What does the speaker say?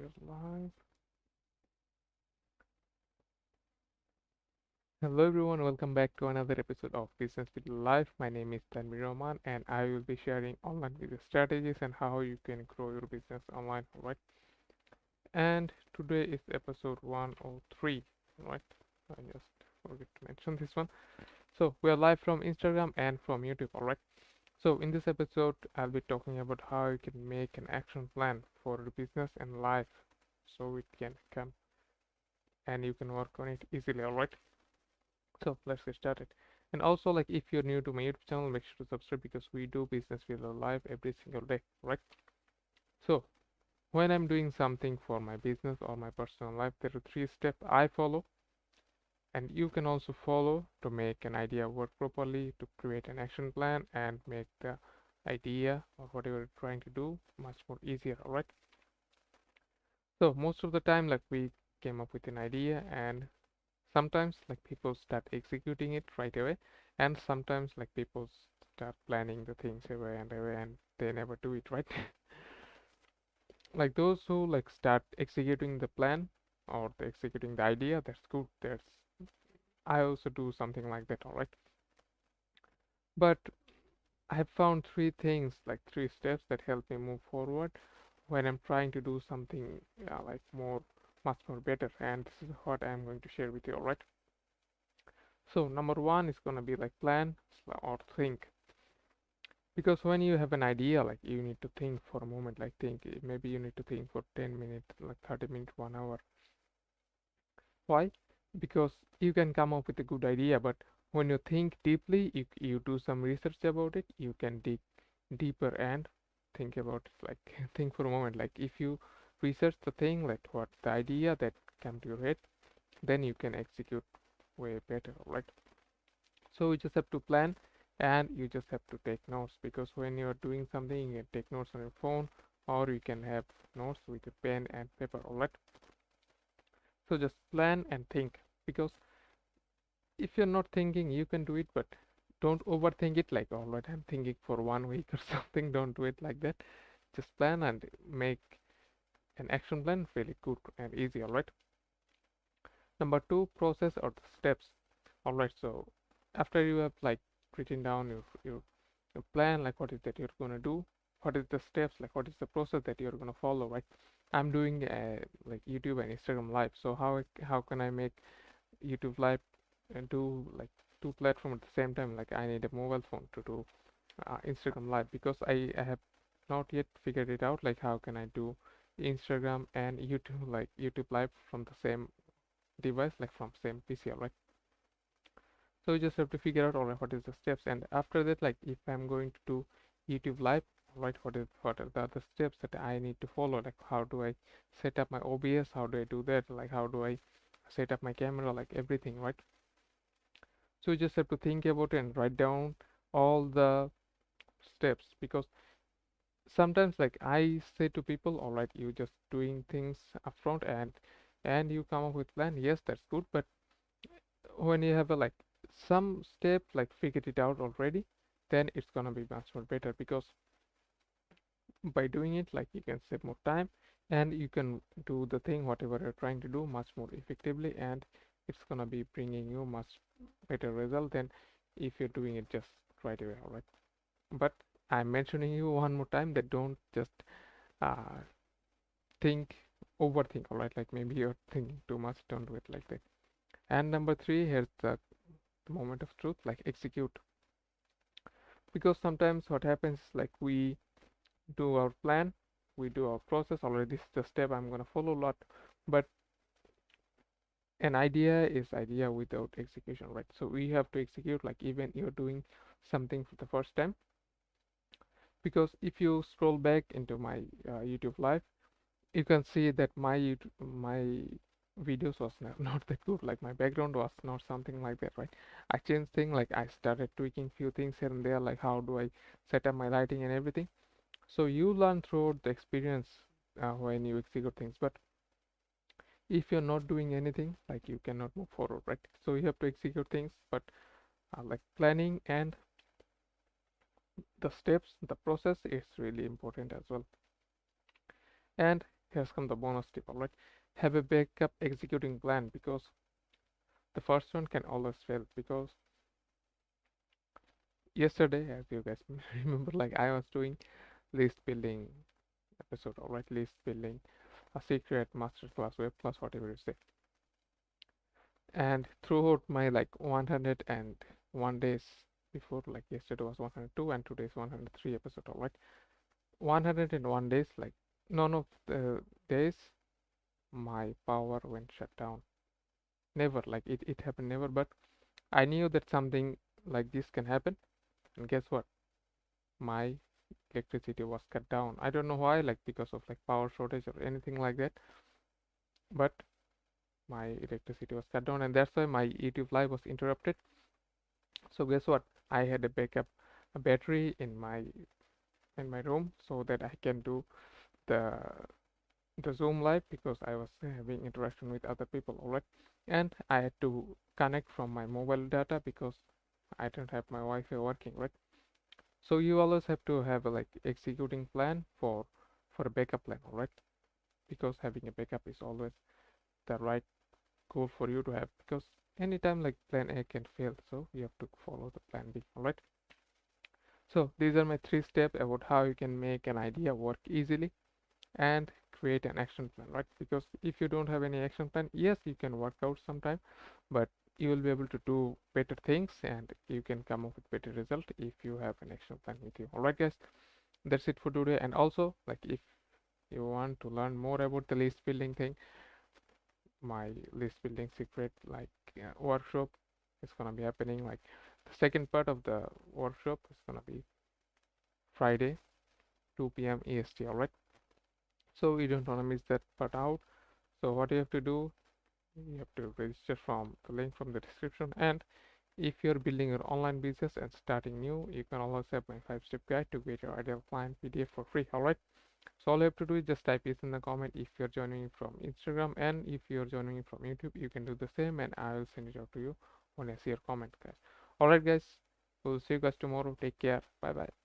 we're live. Hello everyone, welcome back to another episode of Business with Life. My name is Tanvir Rahman and I will be sharing online business strategies and how you can grow your business online, right? And today is episode 103, right? I just forget to mention this one. So we are live from Instagram and from YouTube, alright? So in this episode, I'll be talking about how you can make an action plan for your business and life so it can come and you can work on it easily, alright? So let's get started. And also, like, if you're new to my YouTube channel, make sure to subscribe because we do business with live every single day, right? So when I'm doing something for my business or my personal life, there are three steps I follow, and you can also follow to make an idea work properly, to create an action plan, and make the idea or whatever you're trying to do much more easier, alright? So most of the time, like, we came up with an idea and sometimes like people start executing it right away, and sometimes like people start planning the things away and they never do it, right? Like those who like start executing the plan or the executing the idea, that's good. That's I also do something like that, all right? But I have found three things, like three steps that help me move forward when I'm trying to do something like much more better, and this is what I'm going to share with you, all right? So number one is gonna be like plan or think, because when you have an idea, like you need to think for a moment, like think maybe you need to think for 10 minutes, like 30 minutes, 1 hour. Why? Because you can come up with a good idea, but when you think deeply, you do some research about it, you can dig deeper and think about it, like think for a moment, like if you research the thing, like what the idea that come to your head, then you can execute way better, right? So you just have to plan and you just have to take notes, because when you're doing something you can take notes on your phone or you can have notes with a pen and paper, alright? So just plan and think, because if you're not thinking you can do it, but don't overthink it like, alright, I'm thinking for 1 week or something. Don't do it like that. Just plan and make an action plan really good and easy, alright? Number two, process or the steps. Alright, so after you have like written down your plan, like what is that you're gonna do, what is the steps, like what is the process that you're gonna follow, right? I'm doing like YouTube and Instagram live, so how can I make YouTube live and do like two platforms at the same time? Like I need a mobile phone to do Instagram live, because I have not yet figured it out, like how can I do Instagram and YouTube, like YouTube live from the same device, like from same PC, right? So you just have to figure out, alright, what is the steps, and after that, like if I'm going to do YouTube live, right, what are the other steps that I need to follow, like how do I set up my OBS, how do I do that, like how do I set up my camera, like everything, right? So you just have to think about it and write down all the steps, because sometimes like I say to people, alright, you just doing things upfront and you come up with plan, yes, that's good, but when you have a like some step like figured it out already, then it's gonna be much more better, because by doing it, like you can save more time and you can do the thing whatever you're trying to do much more effectively, and it's gonna be bringing you much better result than if you're doing it just right away, all right? But I'm mentioning you one more time that don't just uh, think overthink, all right? Like maybe you're thinking too much, don't do it like that. And number three, here's the moment of truth, like execute. Because sometimes what happens is like we do our plan, we do our process, already this is the step I'm gonna follow a lot, but an idea is idea without execution, right? So we have to execute, like even you're doing something for the first time, because if you scroll back into my YouTube live, you can see that my videos was not that good, like my background was not something like that, right? I changed things, like I started tweaking few things here and there, like how do I set up my lighting and everything. So you learn throughout the experience when you execute things, but if you're not doing anything, like you cannot move forward, right? So you have to execute things, but like planning and the steps, the process is really important as well. And here's come the bonus tip, alright? Have a backup executing plan, because the first one can always fail. Because yesterday, as you guys remember, like I was doing list building episode, alright? List building a secret masterclass web class, whatever you say. And throughout my like 101 days before, like yesterday was 102 and today is 103 episode, alright? 101 days, like none of the days my power went shut down. Never, like it happened never, but I knew that something like this can happen, and guess what? My electricity was cut down. I don't know why, like because of like power shortage or anything like that, but my electricity was cut down, and that's why my YouTube live was interrupted. So guess what? I had a backup a battery in my room so that I can do the Zoom live, because I was having interaction with other people, alright? And I had to connect from my mobile data because I don't have my Wi-Fi working, right? So you always have to have a like executing plan for a backup plan, alright? Because having a backup is always the right goal for you to have, because anytime like plan A can fail, so you have to follow the plan B, alright? So these are my 3 steps about how you can make an idea work easily and create an action plan, right? Because if you don't have any action plan, yes, you can work out sometime, but you will be able to do better things and you can come up with better result if you have an action plan with you. All right, guys, that's it for today. And also, like if you want to learn more about the list building thing, my list building secret like workshop is gonna be happening, like the second part of the workshop is gonna be Friday 2 p.m. EST. All right, so you don't want to miss that part out. So what you have to do, you have to register from the link from the description. And if you're building your online business and starting new, you can always have my 5-step guide to get your ideal client PDF for free. Alright, so all you have to do is just type it in the comment if you're joining me from Instagram, and if you're joining me from YouTube, you can do the same and I will send it out to you when I see your comment, guys. Alright, guys, we'll see you guys tomorrow. Take care. Bye bye.